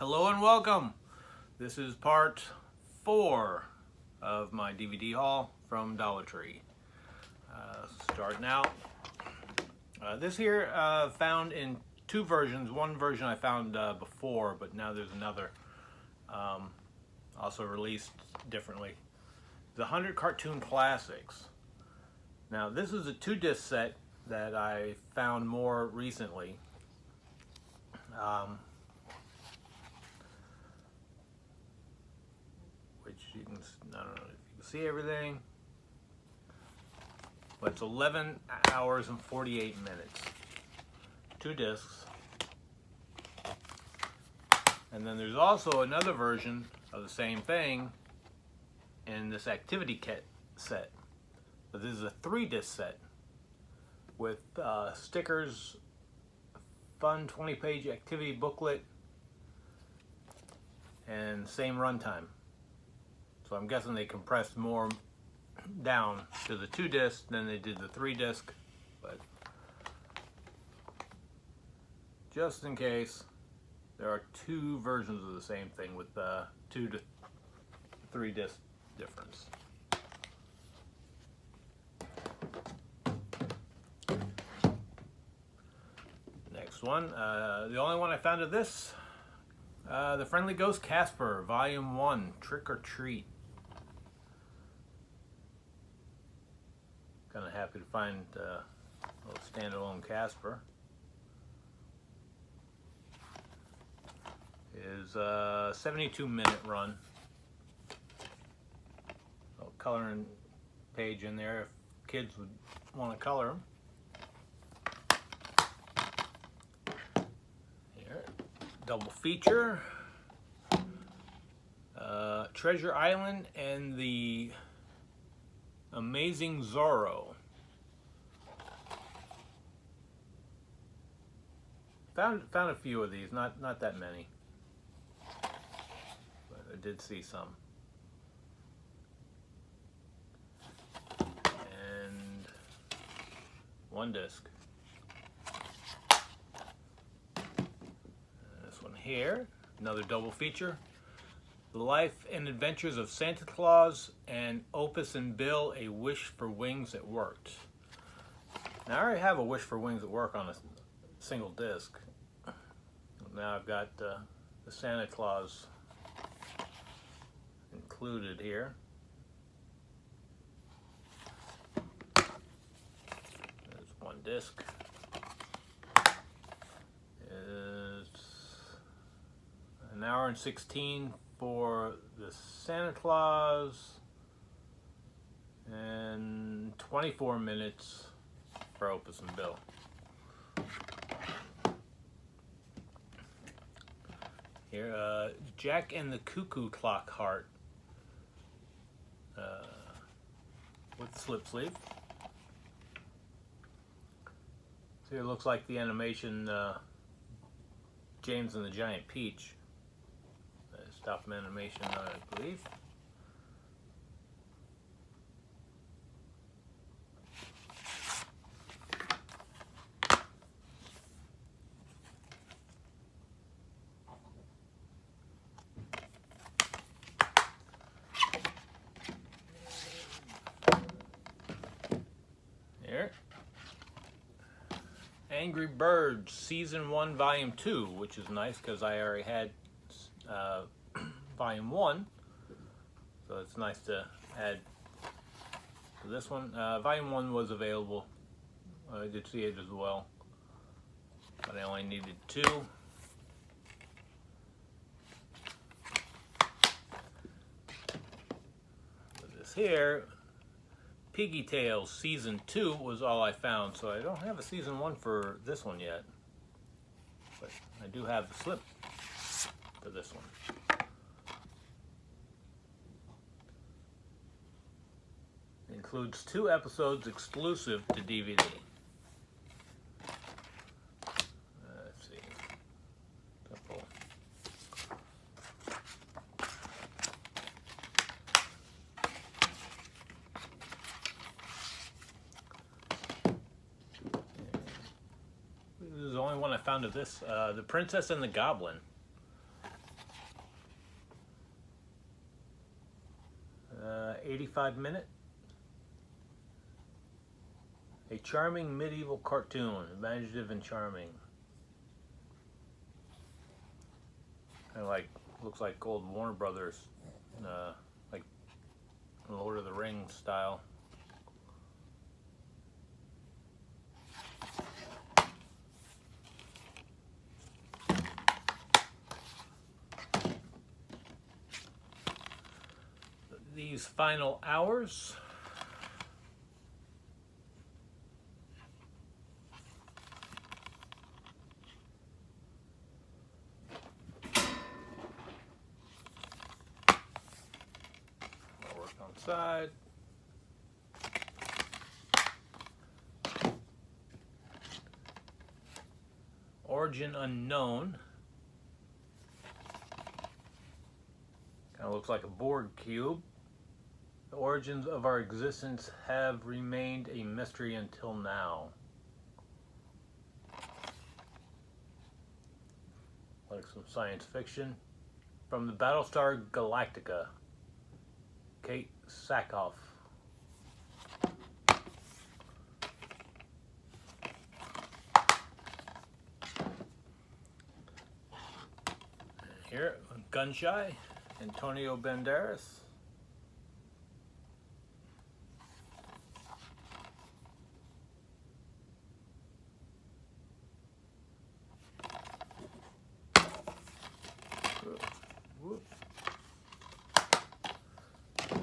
Hello and welcome. This is part 4 of my DVD haul from Dollar Tree. Starting out, this here found in two versions. One version I found before, but now there's another, also released differently. The 100 Cartoon Classics. Now this is a 2-disc set that I found more recently. Which you can, I don't know if you can see everything, but it's 11 hours and 48 minutes. 2 discs. And then there's also another version of the same thing in this activity kit set. But this is a 3-disc set with stickers, fun 20-page activity booklet, and same runtime. So I'm guessing they compressed more down to the 2-disc than they did the 3-disc, but just in case, there are 2 versions of the same thing with 2 to 3-disc difference. Next one, the only one I found of this, The Friendly Ghost Casper, Volume 1, Trick or Treat. Kind of happy to find a little standalone Casper. Is a 72-minute run. A coloring page in there if kids would want to color them. Here, double feature. Treasure Island and the Amazing Zorro. Found a few of these, not that many, but I did see some. And 1 disc. And this one here, another double feature. The Life and Adventures of Santa Claus and Opus and Bill, A Wish for Wings That Worked. Now I already have a Wish for Wings That Work on a single disc. Now I've got the Santa Claus included here. There's 1 disc. It's an hour and 16 for the Santa Claus and 24 minutes for Opus and Bill. Here, Jack and the Cuckoo Clock Heart with slip sleeve. So it looks like the animation James and the Giant Peach. Stop animation, I believe. Here. Angry Birds Season 1 Volume 2, which is nice because I already had Volume 1, so it's nice to add to this one. Volume 1 was available. I did see it as well, but I only needed 2. With this here, Piggy Tales Season 2 was all I found, so I don't have a Season 1 for this one yet, but I do have the slip for this one. Includes 2 episodes exclusive to DVD. Let's see. Couple. This is the only one I found of this. The Princess and the Goblin. 45-minute. A charming medieval cartoon, imaginative and charming. Kind of like, looks like old Warner Brothers, like Lord of the Rings style. These final hours. I'll work on side. Origin unknown. Kind of looks like a Borg cube. The origins of our existence have remained a mystery until now. Like some science fiction. From the Battlestar Galactica, Kate Sackhoff. Here, Gunshy, Antonio Banderas.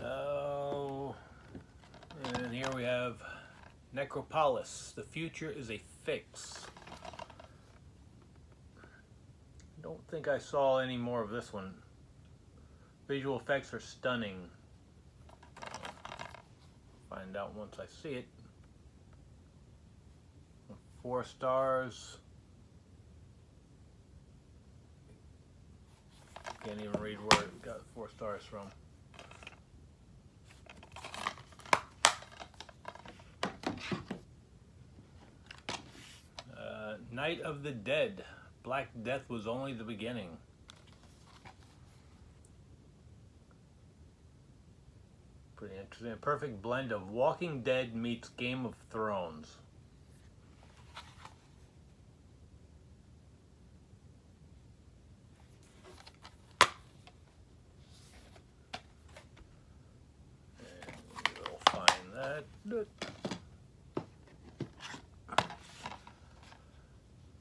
Oh, and here we have Necropolis. The future is a fix. I don't think I saw any more of this one. Visual effects are stunning. Find out once I see it. 4 stars. Can't even read where it got 4 stars from. Night of the Dead. Black Death was only the beginning. Pretty interesting. A perfect blend of Walking Dead meets Game of Thrones. And we'll find that.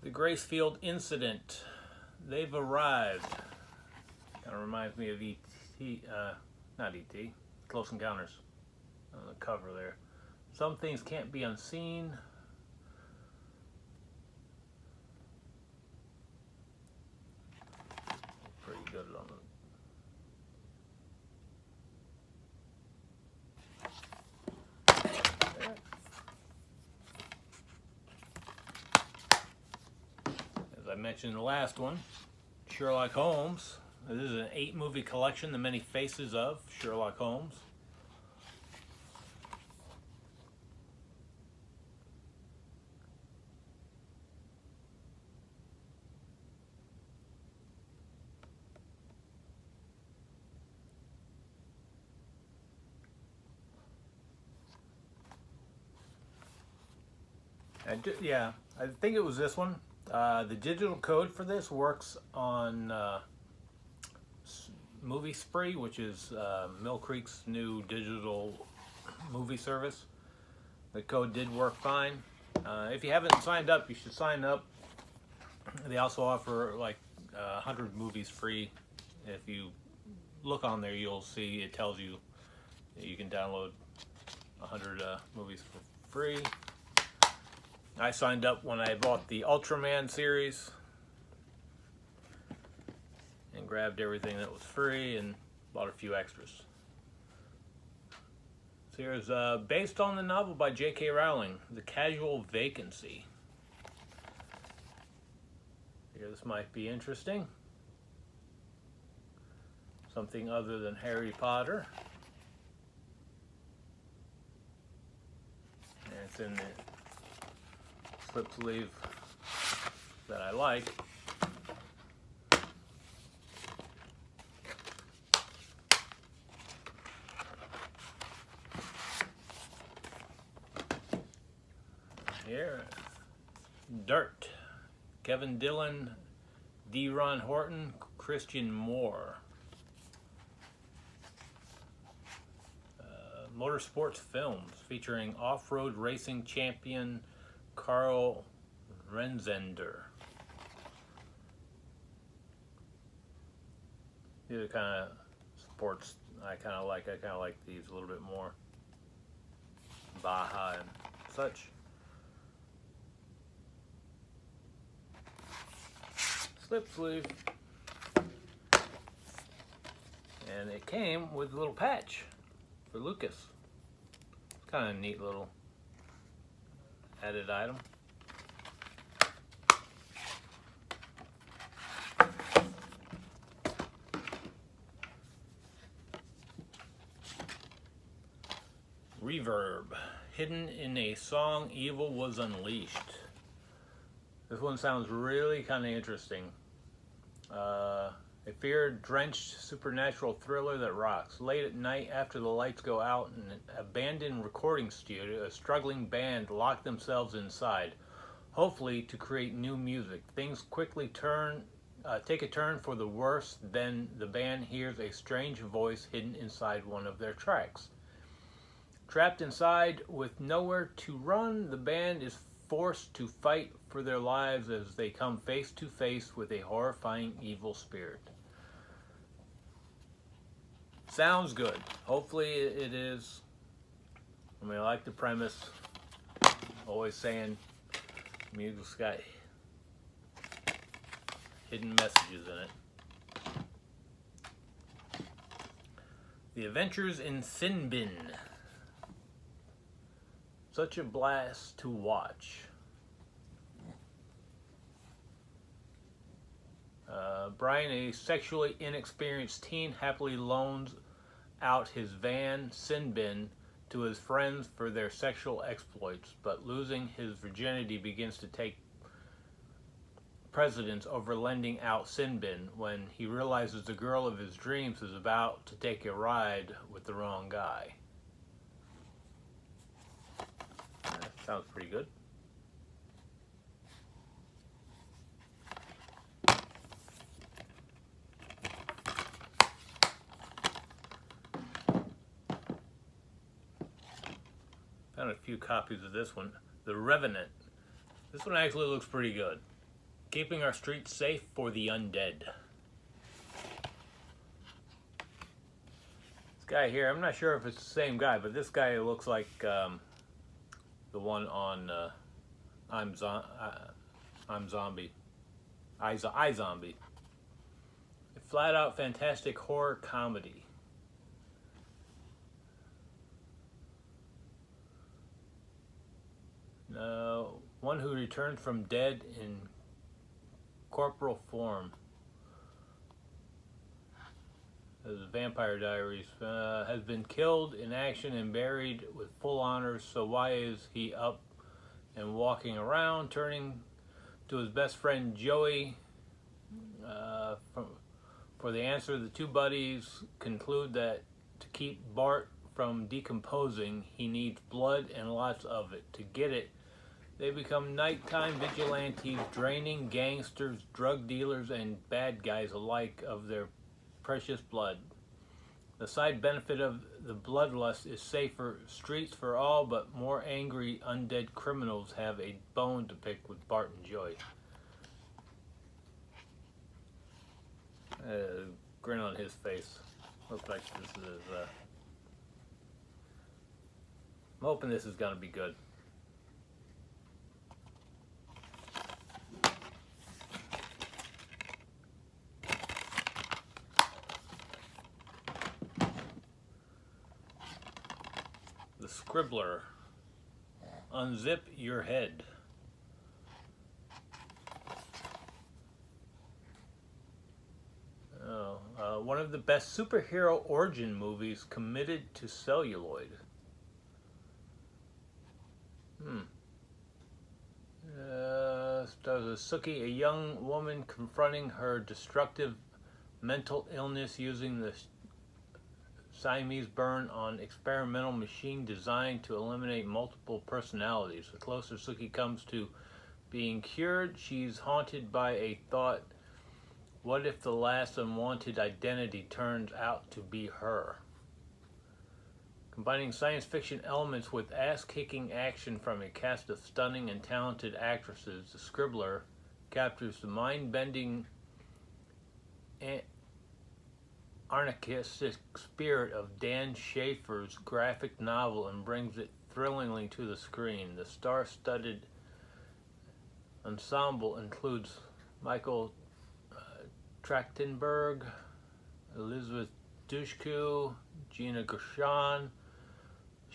The Gracefield Incident. They've arrived. Kind of reminds me of E.T., not E.T., Close Encounters on the cover there. Some things can't be unseen. Pretty good on it. As I mentioned in the last one, Sherlock Holmes. This is an 8-movie collection, The Many Faces of Sherlock Holmes. Yeah, I think it was this one. The digital code for this works on Movie Spree, which is Mill Creek's new digital movie service. The code did work fine. If you haven't signed up, you should sign up. They also offer like 100 movies free. If you look on there, you'll see it tells you that you can download 100 movies for free. I signed up when I bought the Ultraman series and grabbed everything that was free and bought a few extras. So here's based on the novel by J.K. Rowling, The Casual Vacancy. Here, this might be interesting. Something other than Harry Potter. And it's in the slip sleeve that I like. here. Dirt. Kevin Dillon, D. Ron Horton, Christian Moore. Motorsports films featuring off-road racing champion Carl Renzender. These are kind of sports I kind of like. I kind of like these a little bit more. Baja and such. Slip sleeve. And it came with a little patch for Lucas. It's kind of a neat little added item. Reverb. Hidden in a song, Evil Was Unleashed. This one sounds really kind of interesting. A fear-drenched supernatural thriller that rocks. Late at night, after the lights go out in an abandoned recording studio, a struggling band lock themselves inside, hopefully to create new music. Things quickly take a turn for the worse. Then the band hears a strange voice hidden inside one of their tracks. Trapped inside with nowhere to run, the band is forced to fight for their lives as they come face to face with a horrifying evil spirit. Sounds good. Hopefully it is. I mean, I like the premise. Always saying music's got hidden messages in it. The Adventures in Sin Bin. Such a blast to watch. Brian, a sexually inexperienced teen, happily loans out his van, Sin Bin, to his friends for their sexual exploits, but losing his virginity begins to take precedence over lending out Sin Bin when he realizes the girl of his dreams is about to take a ride with the wrong guy. That sounds pretty good. Found a few copies of this one. The Revenant. This one actually looks pretty good. Keeping our streets safe for the undead. This guy here, I'm not sure if it's the same guy, but this guy looks like the one on iZombie. A flat out fantastic horror comedy. One who returned from dead in corporal form. As Vampire Diaries has been killed in action and buried with full honors. So why is he up and walking around? Turning to his best friend Joey for the answer. The two buddies conclude that to keep Bart from decomposing, he needs blood and lots of it. To get it, they become nighttime vigilantes, draining gangsters, drug dealers, and bad guys alike of their precious blood. The side benefit of the bloodlust is safer streets for all, but more angry undead criminals have a bone to pick with Bart and Joey. Grin on his face. Looks like this is. I'm hoping this is going to be good. The Scribbler. Unzip your head. One of the best superhero origin movies committed to celluloid. Stars a Sookie, a young woman confronting her destructive mental illness using the Siamese burn on experimental machine designed to eliminate multiple personalities. The closer Sookie comes to being cured, she's haunted by a thought: what if the last unwanted identity turns out to be her? Combining science fiction elements with ass-kicking action from a cast of stunning and talented actresses, The Scribbler captures the mind-bending anarchistic spirit of Dan Schafer's graphic novel and brings it thrillingly to the screen. The star-studded ensemble includes Michael Trachtenberg, Elizabeth Dushku, Gina Gershon,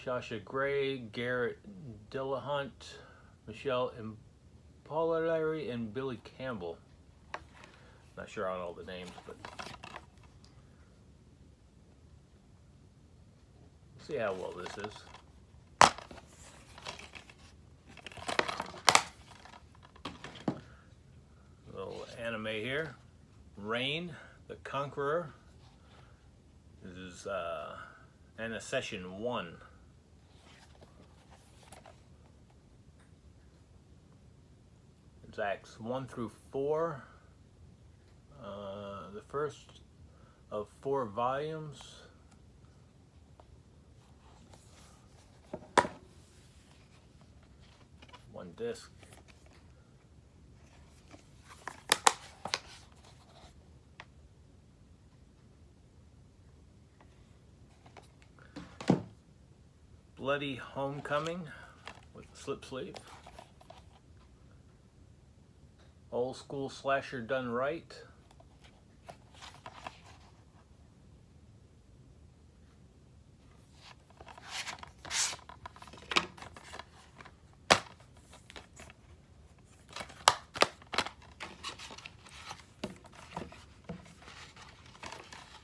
Sasha Grey, Garrett Dillahunt, Michelle Impolari, and Billy Campbell. Not sure on all the names, but see how well this is. A little anime here. Rain, the Conqueror. This is Anna Session 1. It's acts 1 through 4. The first of 4 volumes. One disc. Bloody Homecoming with the slip sleeve. Old school slasher done right.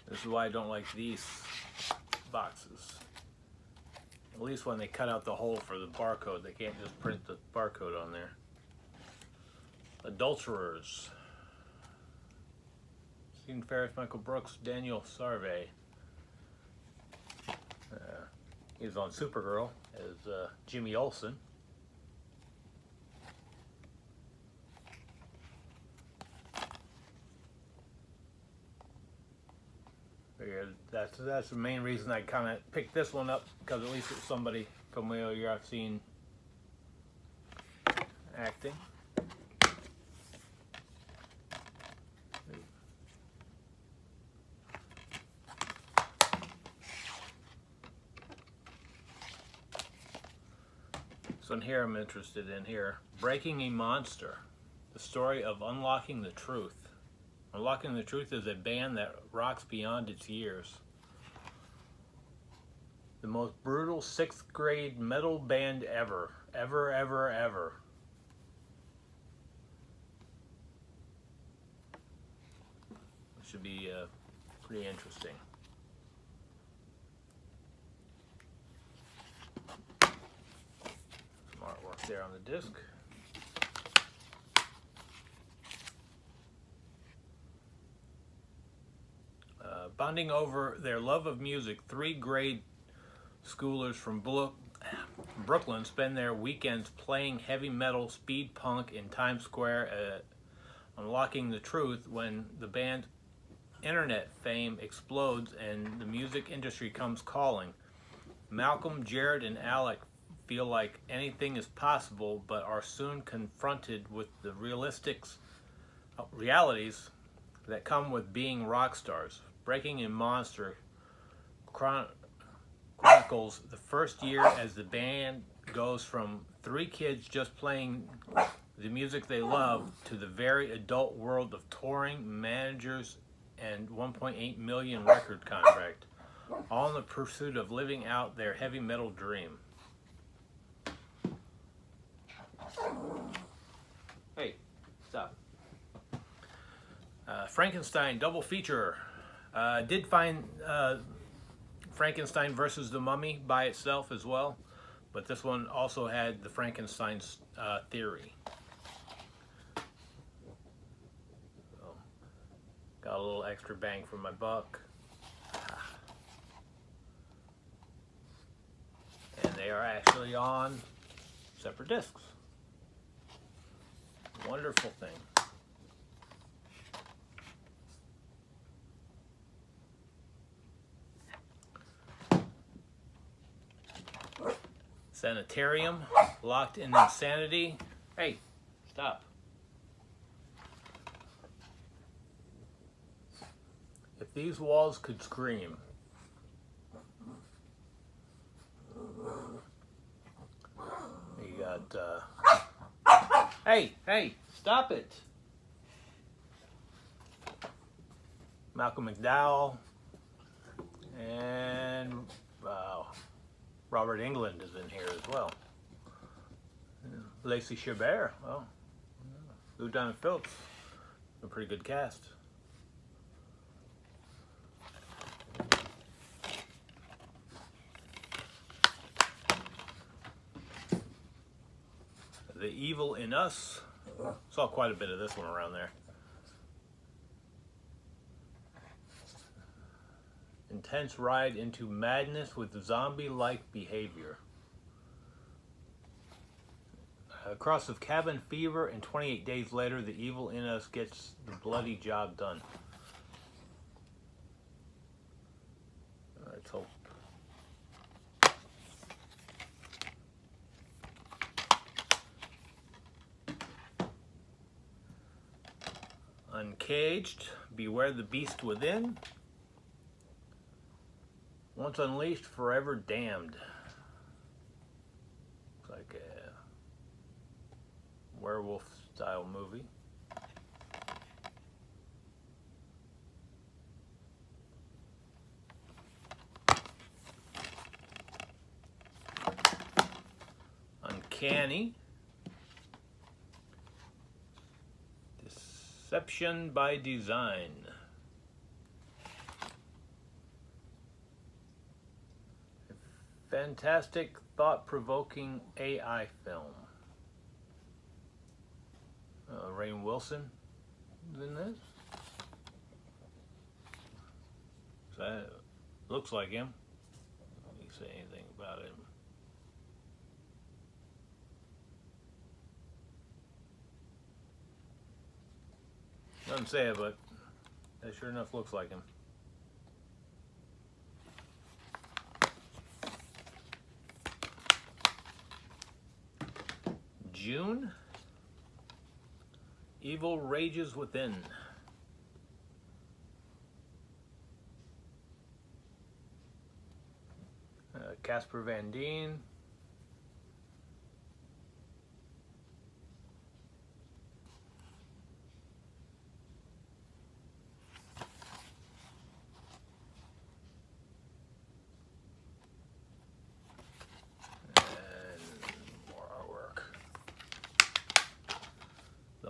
This is why I don't like these boxes. At least when they cut out the hole for the barcode, they can't just print the barcode on there. Adulterers. Stephen Ferris, Michael Brooks, Daniel Sarve. He was on Supergirl as Jimmy Olsen. That's the main reason I kind of picked this one up, because at least it's somebody familiar I've seen acting. So in here I'm interested in here. Breaking a Monster. The story of Unlocking the Truth. Unlocking the Truth is a band that rocks beyond its years. The most brutal 6th grade metal band ever. Ever. It should be pretty interesting. Some artwork there on the disc. Bonding over their love of music, 3 grade schoolers from Brooklyn spend their weekends playing heavy metal speed punk in Times Square, unlocking the truth when the band's internet fame explodes and the music industry comes calling. Malcolm, Jared, and Alec feel like anything is possible, but are soon confronted with the realities that come with being rock stars. Breaking a Monster chronicles the first year as the band goes from 3 kids just playing the music they love to the very adult world of touring, managers, and 1.8 million record contract, all in the pursuit of living out their heavy metal dream. Hey, stop. Frankenstein double feature. Did find Frankenstein versus the Mummy by itself as well, but this one also had the Frankenstein theory. So, got a little extra bang for my buck. they are actually on separate discs. Wonderful thing. Sanitarium, locked in insanity. Hey, stop. If these walls could scream. You got, hey, stop it. Malcolm McDowell and Robert Englund is in here as well. Lacey Chabert, well, Lou Diamond Phillips, a pretty good cast. The Evil in Us, saw quite a bit of this one around there. Intense ride into madness with zombie-like behavior. Across of cabin fever and 28 days later, the evil in us gets the bloody job done. Let's hope. Uncaged, beware the beast within. Once unleashed, forever damned. Looks like a werewolf style movie. Uncanny. Deception by Design. Fantastic, thought-provoking AI film. Rainn Wilson is in this. That looks like him. Let me say anything about him. Doesn't say it, but that sure enough looks like him. June. Evil Rages Within. Casper Van Dien.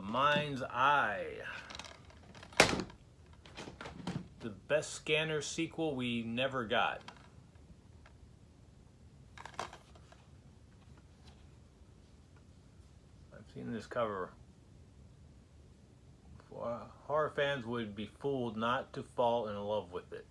Mind's Eye. The best Scanner sequel we never got. I've seen this cover. Horror fans would be fooled not to fall in love with it.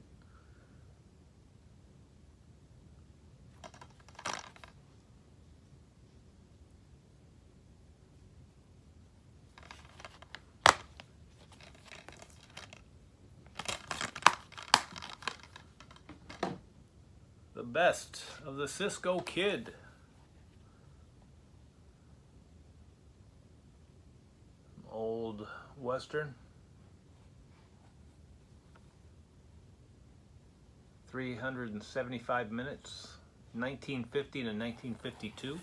The Best of the Cisco Kid. Old Western. 375 minutes. 1950 to 1952.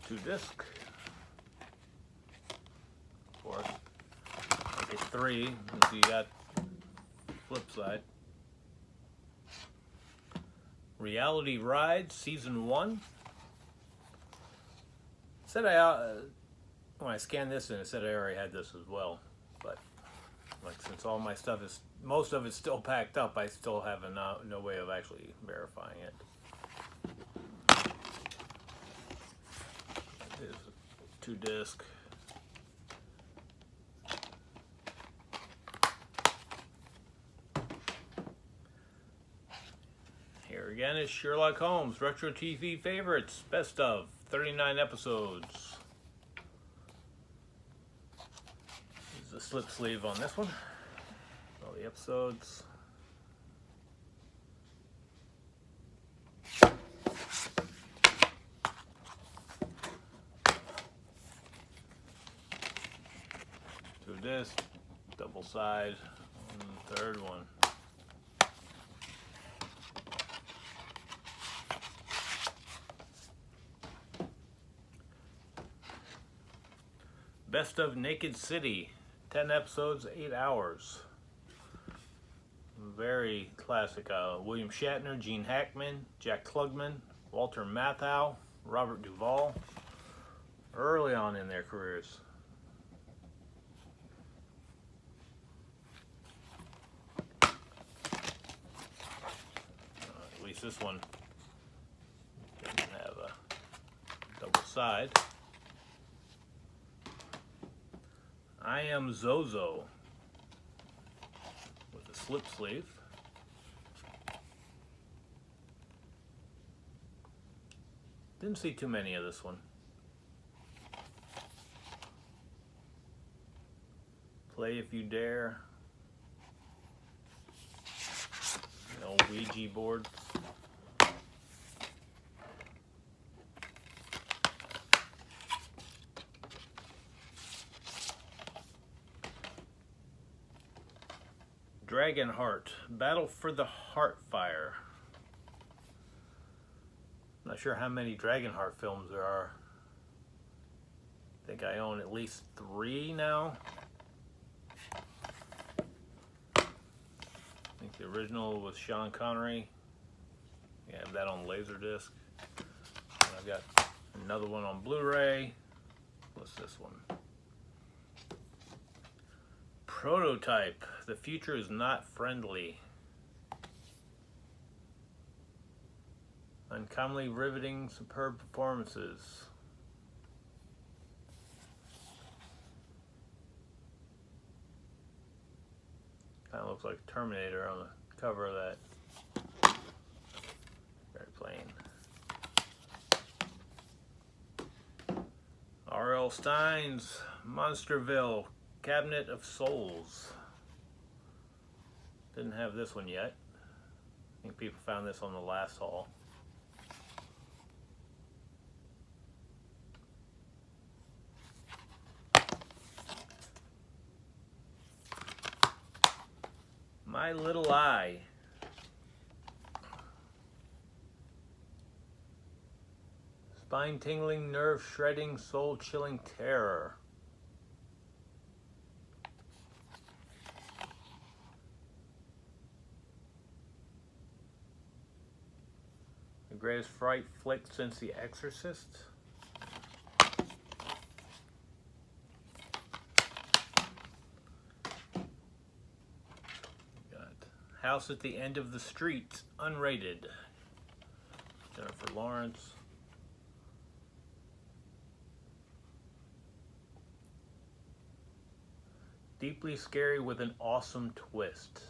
2-disc. Of course. Make it 3. Let's see, you got flip side. Reality Ride Season 1. Said when I scanned this in, it said I already had this as well, but like since all my stuff is, most of it's still packed up, I still have no way of actually verifying it. It is a 2-disc. again is Sherlock Holmes Retro TV Favorites, best of 39 episodes. There's a slip sleeve on this one. All the episodes. Two discs, double side, and third one. Best of Naked City, 10 episodes, 8 hours. Very classic. William Shatner, Gene Hackman, Jack Klugman, Walter Matthau, Robert Duvall. Early on in their careers. At least this one doesn't have a double side. I Am Zozo with a slip sleeve. Didn't see too many of this one. Play If You Dare. An old Ouija board. Dragonheart, Battle for the Heartfire. Not sure how many Dragonheart films there are. I think I own at least 3 now. I think the original was Sean Connery. Yeah, I have that on Laserdisc. And I've got another one on Blu-ray. What's this one? Prototype, The Future Is Not Friendly. Uncommonly riveting, superb performances. Kind of looks like Terminator on the cover of that. Very plain. R.L. Stine's Monsterville, Cabinet of Souls. Didn't have this one yet. I think people found this on the last haul. My Little Eye. Spine-tingling, nerve-shredding, soul-chilling terror. The greatest fright flick since The Exorcist. Got House at the End of the Street, unrated. Jennifer Lawrence. Deeply scary with an awesome twist.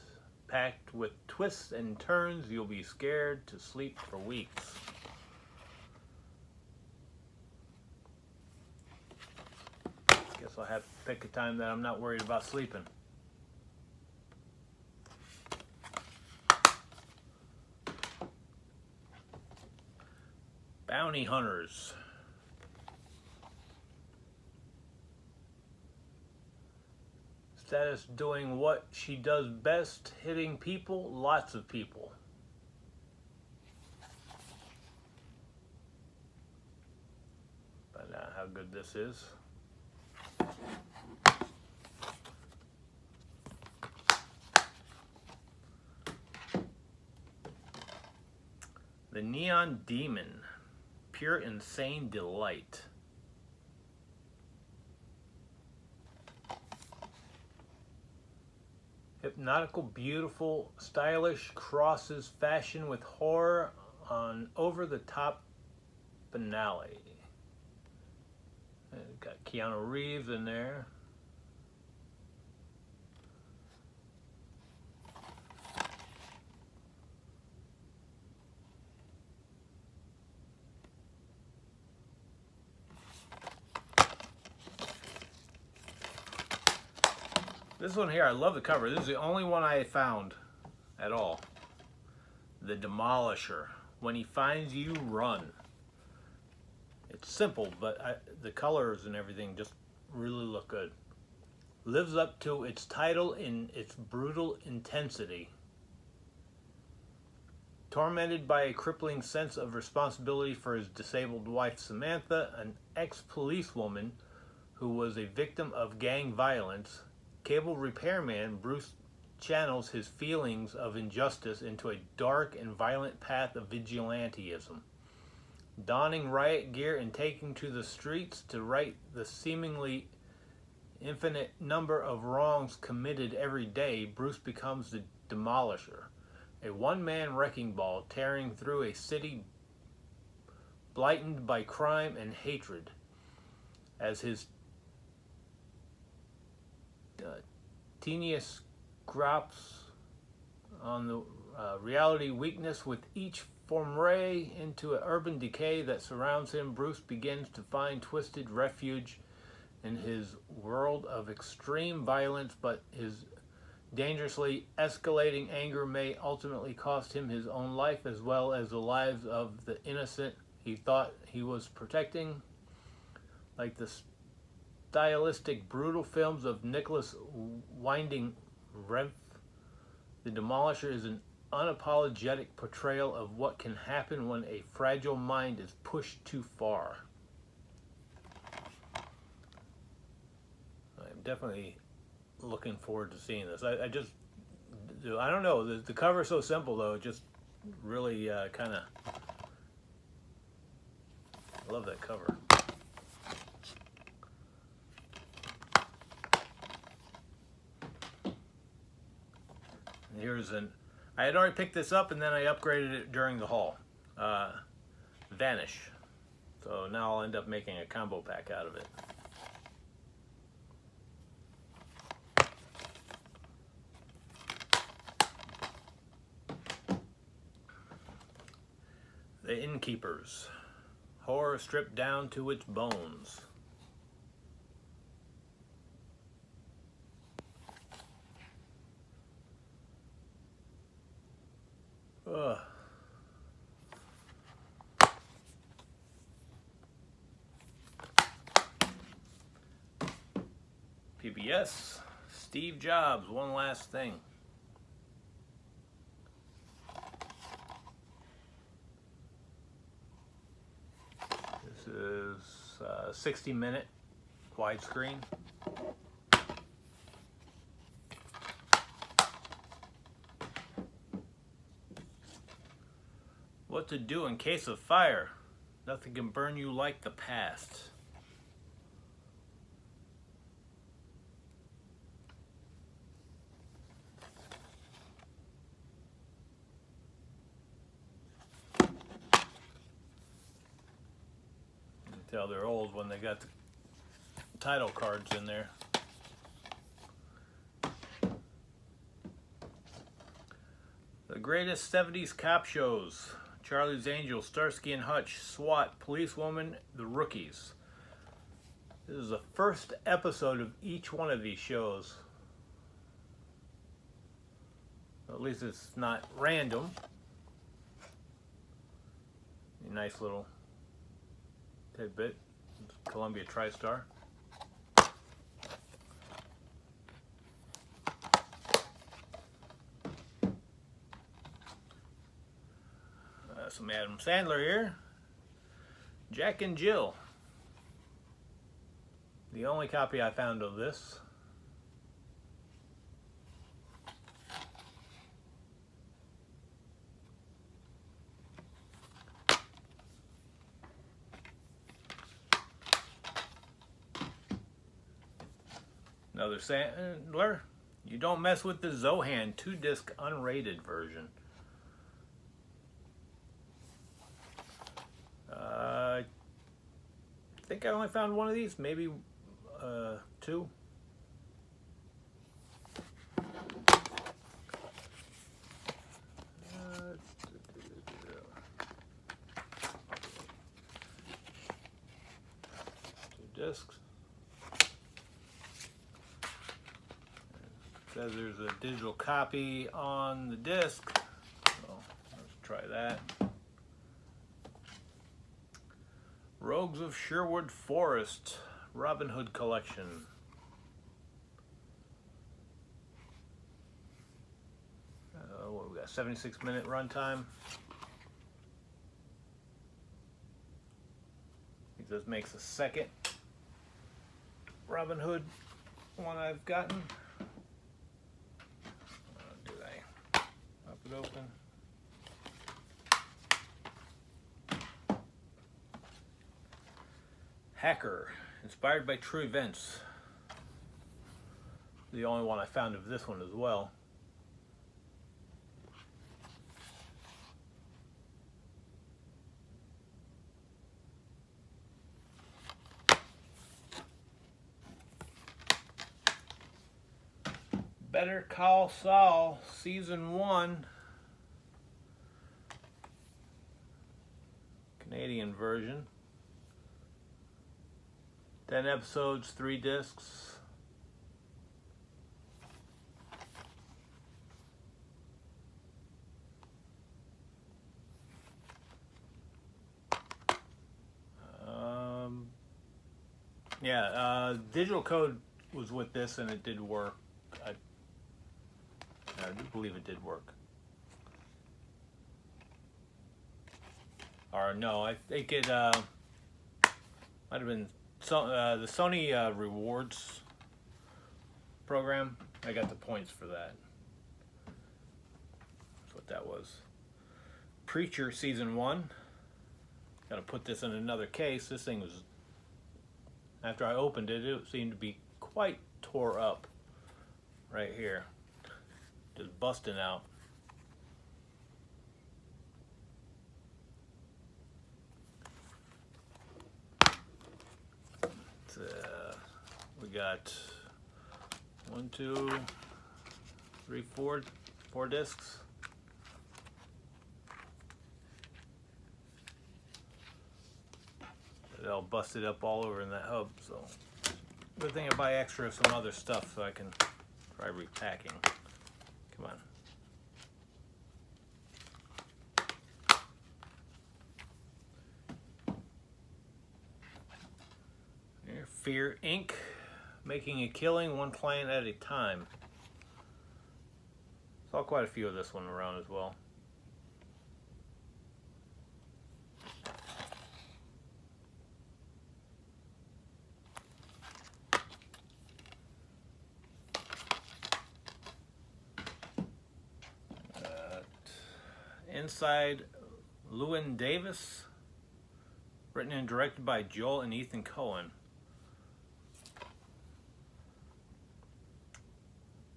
Packed with twists and turns, you'll be scared to sleep for weeks. Guess I'll have to pick a time that I'm not worried about sleeping. Bounty Hunters. Status doing what she does best, hitting people, lots of people. Find out how good this is. The Neon Demon, pure insane delight. Hypnotical, beautiful, stylish, crosses fashion with horror on over-the-top finale. And got Keanu Reeves in there. This one here, I love the cover. This is the only one I found at all. The Demolisher. When he finds you, run. It's simple, but the colors and everything just really look good. Lives up to its title in its brutal intensity. Tormented by a crippling sense of responsibility for his disabled wife Samantha, an ex-policewoman who was a victim of gang violence, cable repairman Bruce channels his feelings of injustice into a dark and violent path of vigilantism. Donning riot gear and taking to the streets to right the seemingly infinite number of wrongs committed every day, Bruce becomes the Demolisher, a one-man wrecking ball tearing through a city blighted by crime and hatred. As his teenius drops on the reality weakness with each foray into an urban decay that surrounds him, Bruce begins to find twisted refuge in his world of extreme violence, but his dangerously escalating anger may ultimately cost him his own life as well as the lives of the innocent he thought he was protecting. Like the stylistic, brutal films of Nicholas Winding Refn, The Demolisher is an unapologetic portrayal of what can happen when a fragile mind is pushed too far. I'm definitely looking forward to seeing this. I don't know, the cover is so simple though, it just really kind of, I love that cover. And here's I had already picked this up and then I upgraded it during the haul. Vanish. So now I'll end up making a combo pack out of it. The Innkeepers. Horror stripped down to its bones. Ugh. PBS, Steve Jobs, One Last Thing. This is 60-minute widescreen. What to do in case of fire. Nothing can burn you like the past. You can tell they're old when they got the title cards in there. The greatest 70s cop shows. Charlie's Angels, Starsky and Hutch, SWAT, Policewoman, The Rookies. This is the first episode of each one of these shows. At least it's not random. A nice little tidbit. Columbia TriStar. Some Adam Sandler here. Jack and Jill. The only copy I found of this. Another Sandler. You Don't Mess with the Zohan 2-disc unrated version. I think I only found one of these, maybe two. Two discs. Says there's a digital copy on the disc. So let's try that. Rogues of Sherwood Forest, Robin Hood Collection. What we got? 76-minute runtime. This makes the second Robin Hood one I've gotten. Do I pop it open? Hacker, inspired by true events. The only one I found of this one as well. Better Call Saul, Season 1. Canadian version. 10 episodes, 3 discs. Digital code was with this and it did work. I do believe it did work. Or no, I think it might have been the Sony rewards program. I got the points for that. That's what that was. Preacher Season 1. Got to put this in another case. This thing was, after I opened it, it seemed to be quite tore up right here. Just busting out. We got 1, 2, 3, 4 discs. It all busted up all over in that hub, so good thing I buy extra of some other stuff so I can try repacking. Come on. Here, Fear Inc. Making a killing, one client at a time. Saw quite a few of this one around as well. Inside Llewyn Davis, written and directed by Joel and Ethan Coen.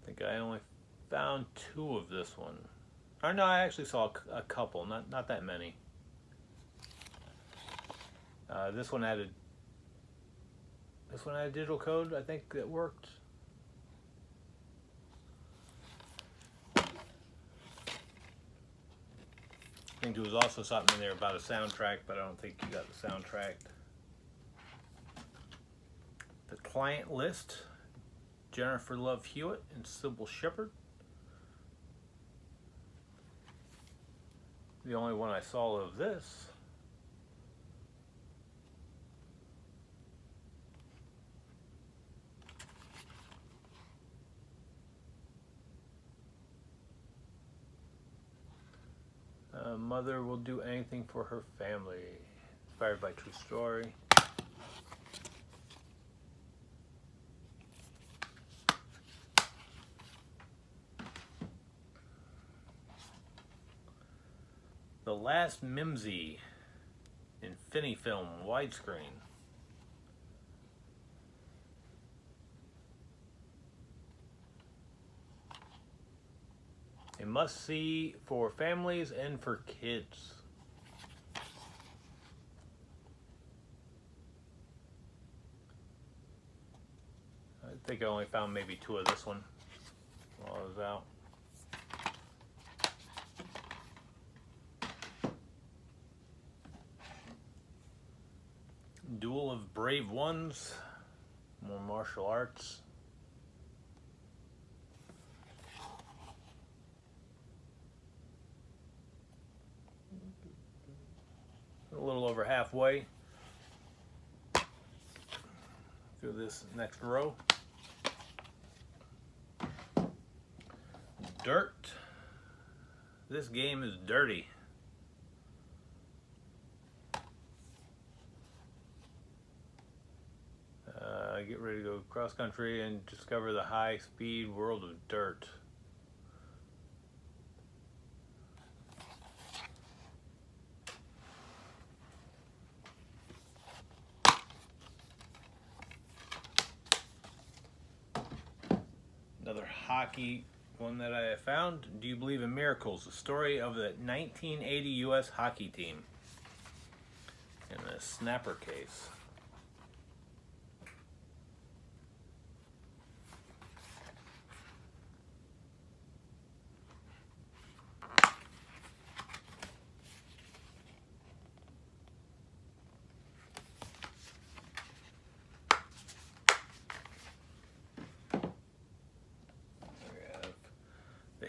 I think I only found 2 of this one. Or no, I actually saw a couple, not that many. This one had a digital code, I think, that worked. I think there was also something in there about a soundtrack, but I don't think you got the soundtrack. The Client List, Jennifer Love Hewitt and Sybil Shepherd. The only one I saw of this. Mother will do anything for her family. Inspired by true story. The Last Mimsy, Infinifilm widescreen. A must-see for families and for kids. I think I only found maybe 2 of this one while I was out. Duel of Brave Ones, more martial arts. a little over halfway through this next row. Dirt. This game is dirty. Get ready to go cross country and discover the high-speed world of dirt. Another hockey one that I have found. Do You Believe in Miracles? The story of the 1980 U.S. hockey team. In a snapper case.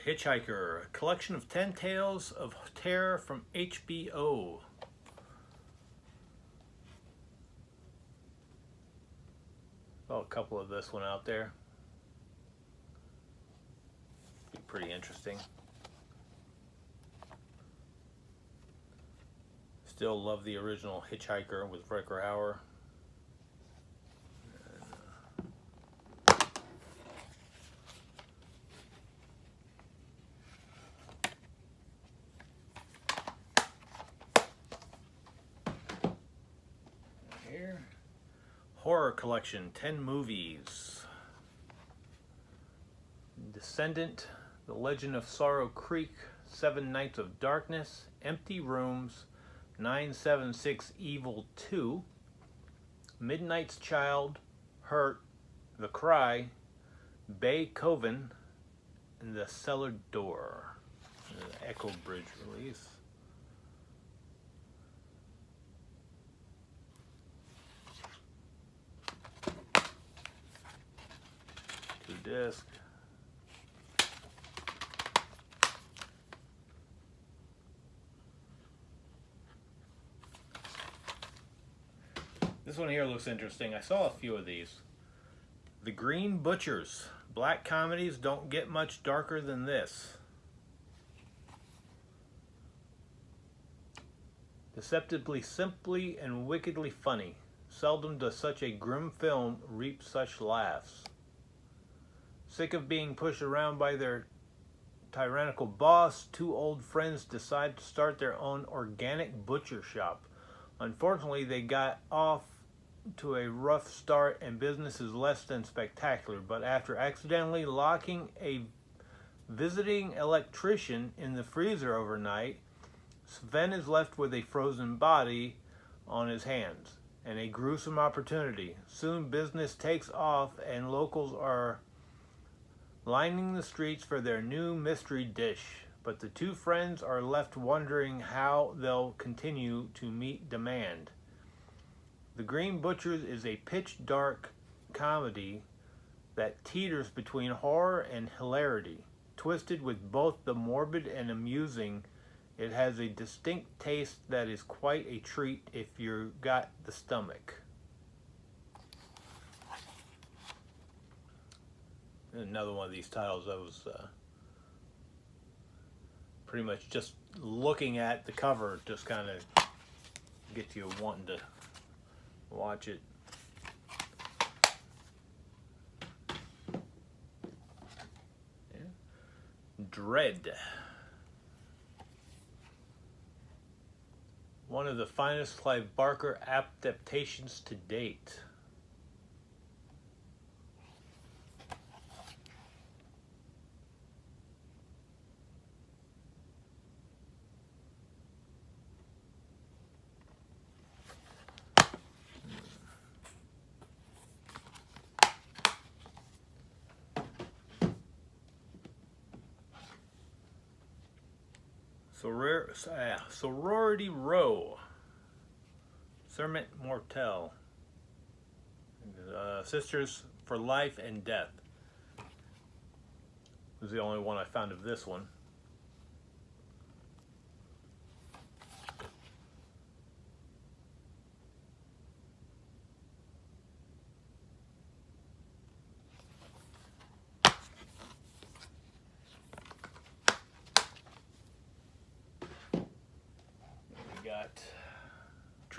Hitchhiker, a collection of 10 tales of terror from HBO. Well, a couple of this one out there. Be pretty interesting. Still love the original Hitchhiker with Rutger Hauer. Horror collection, 10 movies. Descendant, The Legend of Sorrow Creek, 7 Nights of Darkness, Empty Rooms, 976 Evil 2, Midnight's Child, Hurt, The Cry, Bay Coven, and The Cellar Door. The Echo Bridge release. Disc. This one here looks interesting. I saw a few of these. The Green Butchers. Black comedies don't get much darker than this. Deceptively simply and wickedly funny. Seldom does such a grim film reap such laughs. Sick of being pushed around by their tyrannical boss, 2 old friends decide to start their own organic butcher shop. Unfortunately, they got off to a rough start and business is less than spectacular, but after accidentally locking a visiting electrician in the freezer overnight, Sven is left with a frozen body on his hands and a gruesome opportunity. Soon business takes off and locals are lining the streets for their new mystery dish, but the 2 friends are left wondering how they'll continue to meet demand. The Green Butchers is a pitch-dark comedy that teeters between horror and hilarity. Twisted with both the morbid and amusing, it has a distinct taste that is quite a treat if you got the stomach. Another one of these titles I was pretty much just looking at the cover just kind of gets you wanting to watch it. Yeah. Dread. One of the finest Clive Barker adaptations to date. Sorority Row. Serment Mortel. Sisters for Life and Death. This is the only one I found of this one.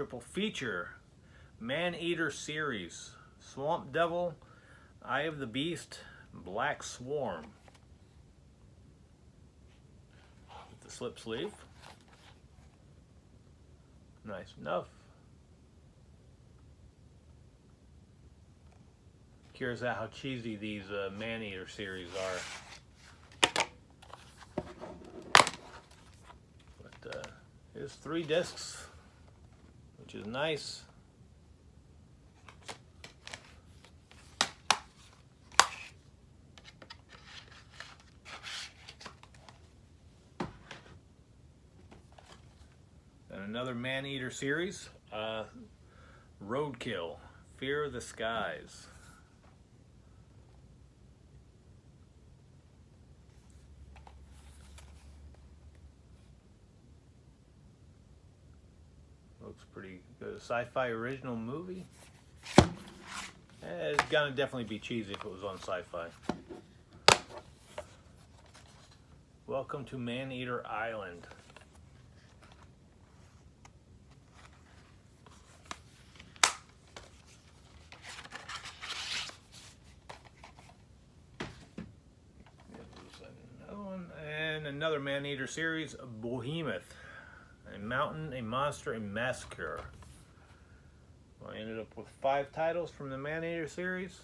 triple feature. Man-Eater series. Swamp Devil, Eye of the Beast, Black Swarm. With the slip sleeve. Nice enough. Curious how cheesy these Man-Eater series are. But here's 3 discs, which is nice. And another Man-Eater series, Roadkill, Fear of the Skies. Looks pretty good. Sci-fi original movie. It's gonna definitely be cheesy if it was on Sci-Fi. Welcome to Man-Eater Island. Another one, and another Man-Eater series, Behemoth. A Mountain, a Monster, a Massacre. Well, I ended up with 5 titles from the Man-Eater series.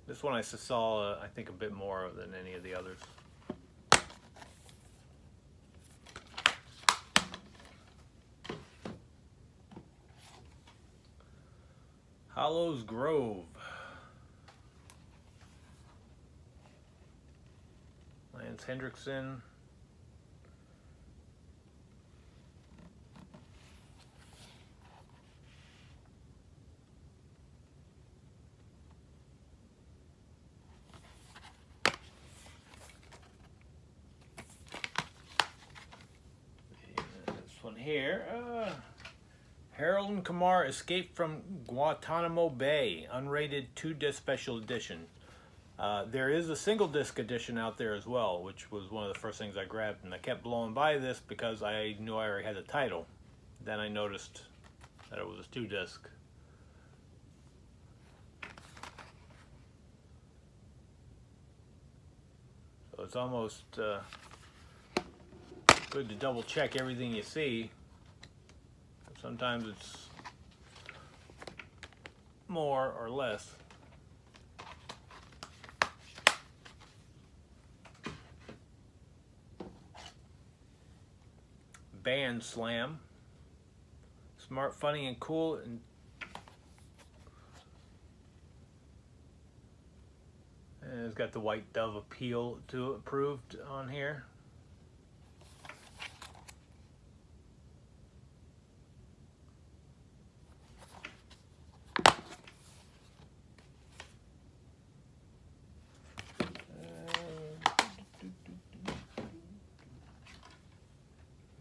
This one I saw, I think, a bit more than any of the others. Hollows Grove. Lance Hendrickson. This one here. Harold and Kumar Escape from Guantanamo Bay. Unrated 2-disc special edition. There is a single disc edition out there as well, which was one of the first things I grabbed, and I kept blowing by this because I knew I already had the title. Then I noticed that it was a 2-disc. So it's almost good to double check everything you see. Sometimes it's more or less. Band Slam. Smart, funny, and cool. And it's got the White Dove appeal to approved on here.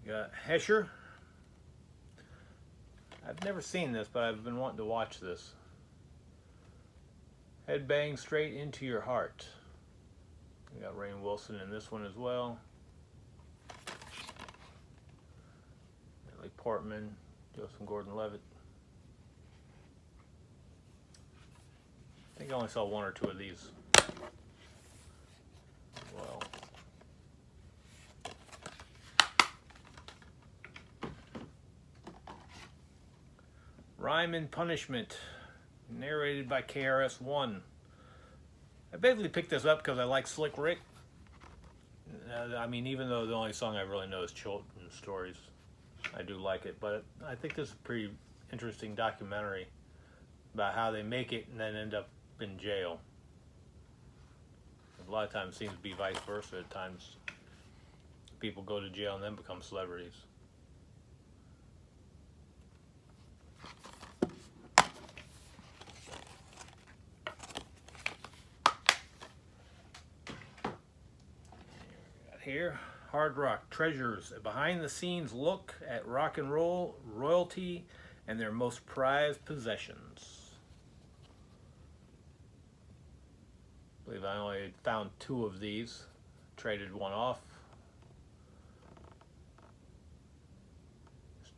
Got Hesher. I've never seen this, but I've been wanting to watch this. Headbang Straight Into Your Heart. We got Rainn Wilson in this one as well. Natalie Portman, Joseph Gordon-Levitt. I think I only saw 1 or 2 of these. Well. Rhyme and Punishment, narrated by KRS-One. I basically picked this up because I like Slick Rick. I mean, even though the only song I really know is Children's Stories, I do like it. But I think this is a pretty interesting documentary about how they make it and then end up in jail. A lot of times it seems to be vice versa. At times people go to jail and then become celebrities. Here, Hard Rock Treasures, a behind-the-scenes look at rock and roll, royalty, and their most prized possessions. I believe I only found 2 of these, traded one off.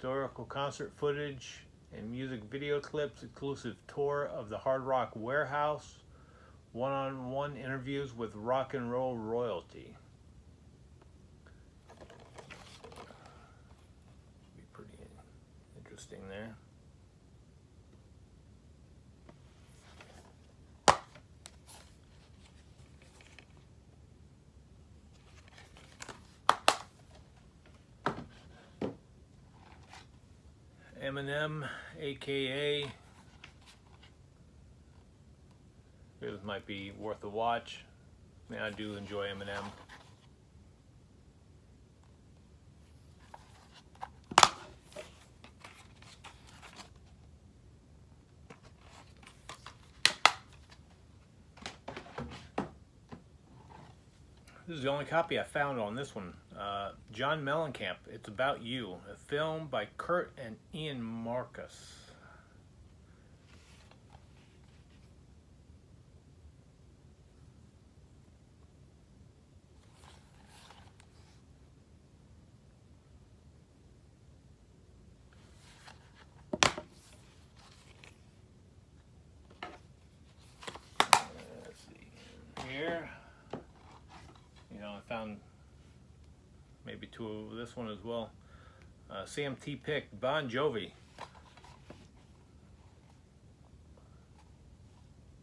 historical concert footage and music video clips, exclusive tour of the Hard Rock Warehouse, one-on-one interviews with rock and roll royalty. Be pretty interesting there. Eminem, aka, this might be worth a watch. I mean, I do enjoy Eminem. This is the only copy I found on this one. John Mellencamp, It's About You, a film by Kurt and Ian Marcus. Let's see here. You know, I found maybe two of this one as well. CMT picked Bon Jovi.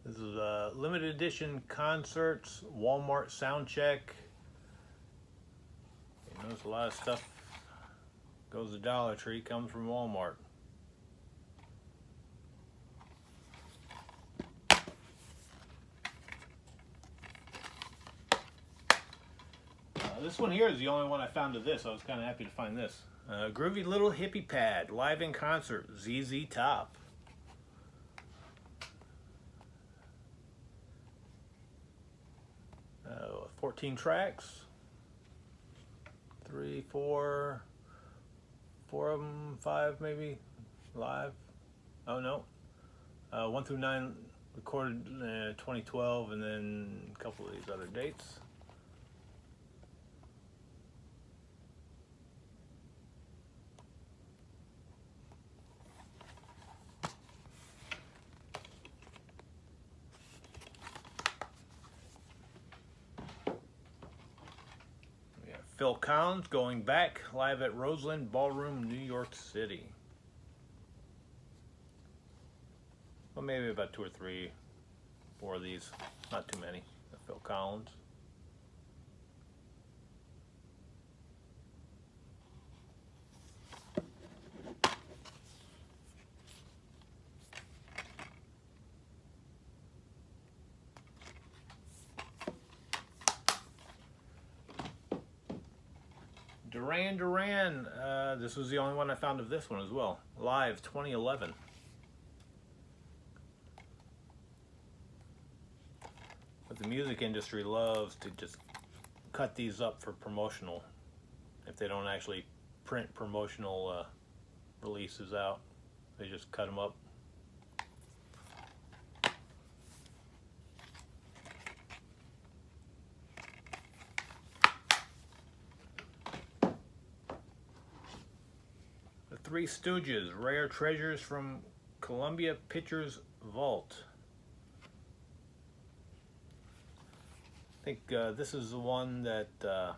This is a limited edition concerts, Walmart sound check. You notice a lot of stuff goes to Dollar Tree, comes from Walmart. This one here is the only one I found of this. I was kind of happy to find this. Groovy Little Hippie Pad, live in concert, ZZ Top. 14 tracks. 3, 4 of them, 5 maybe, live. Oh no. 1 through 9 recorded in 2012, and then a couple of these other dates. Phil Collins, Going Back, live at Roseland Ballroom, New York City. Well, maybe about 2 or 3, 4 of these. Not too many. Phil Collins. Duran Duran, this was the only one I found of this one as well. Live 2011. But the music industry loves to just cut these up for promotional. If they don't actually print promotional releases out, they just cut them up. Three Stooges, Rare Treasures from Columbia Pictures Vault. I think this is the one that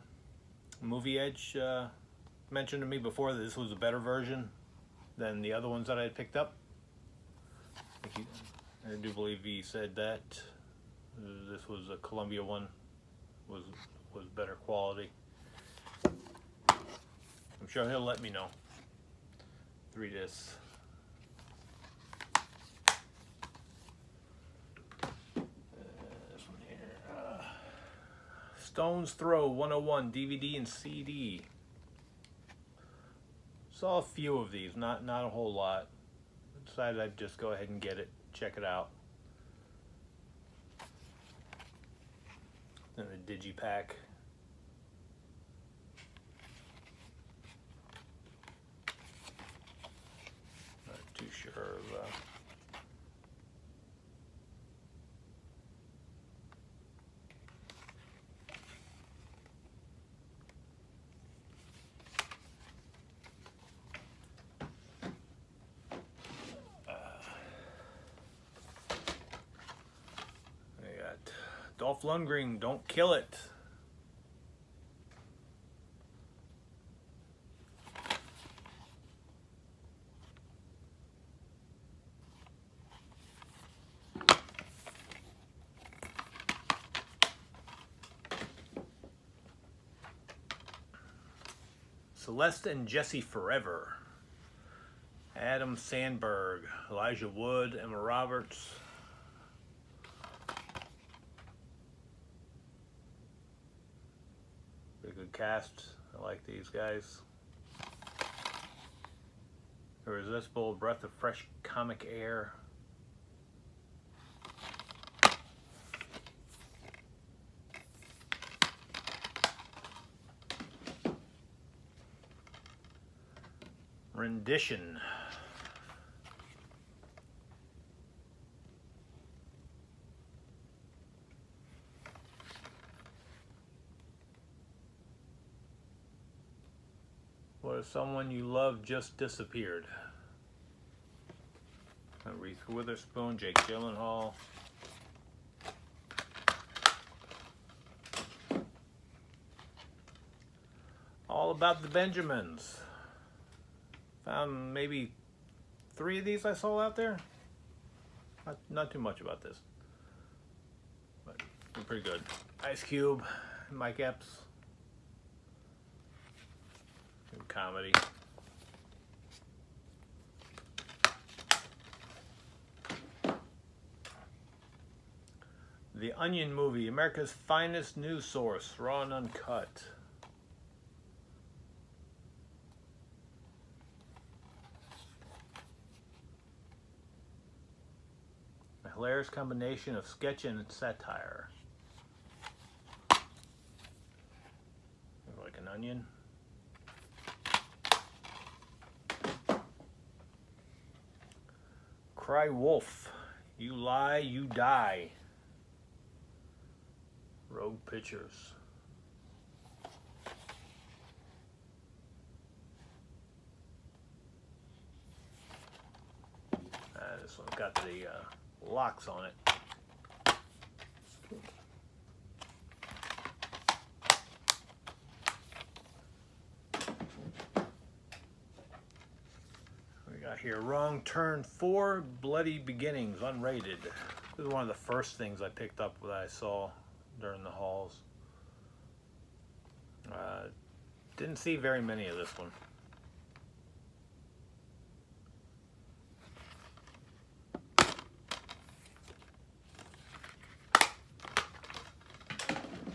Movie Edge mentioned to me before, that this was a better version than the other ones that I had picked up. I do believe he said that this was a Columbia one, was better quality. I'm sure he'll let me know. 3 discs. This one here. Stones Throw 101 DVD and CD. Saw a few of these, not a whole lot. Decided I'd just go ahead and get it, check it out. Then the Digipack. Too sure of Dolph Lundgren, don't kill it. Celeste and Jesse Forever. Adam Sandberg, Elijah Wood, Emma Roberts. Pretty good cast. I like these guys. Irresistible breath of fresh comic air. Rendition. What if someone you love just disappeared? Reese Witherspoon, Jake Gyllenhaal. All About the Benjamins. Found maybe 3 of these I saw out there. Not too much about this, but they're pretty good. Ice Cube, Mike Epps. Good comedy. The Onion Movie, America's finest news source, raw and uncut. A hilarious combination of sketch and satire. Like an onion. Cry Wolf, You Lie, You Die. Rogue Pictures. This one's got the locks on it. We got here Wrong Turn 4, Bloody Beginnings, unrated. This is one of the first things I picked up that I saw during the hauls. Didn't see very many of this one.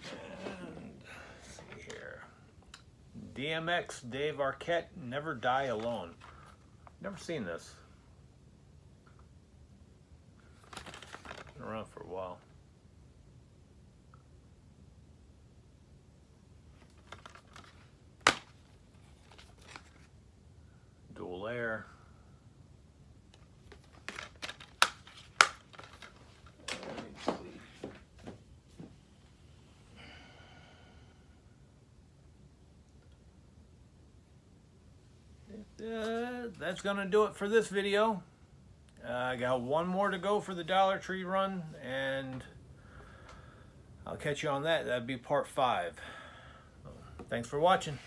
And let's see here. DMX, Dave Arquette, Never Die Alone. Never seen this. Been around for a while. Dual Air. That's gonna do it for this video. I got one more to go for the Dollar Tree run, and I'll catch you on that. That'd be part 5. Thanks for watching.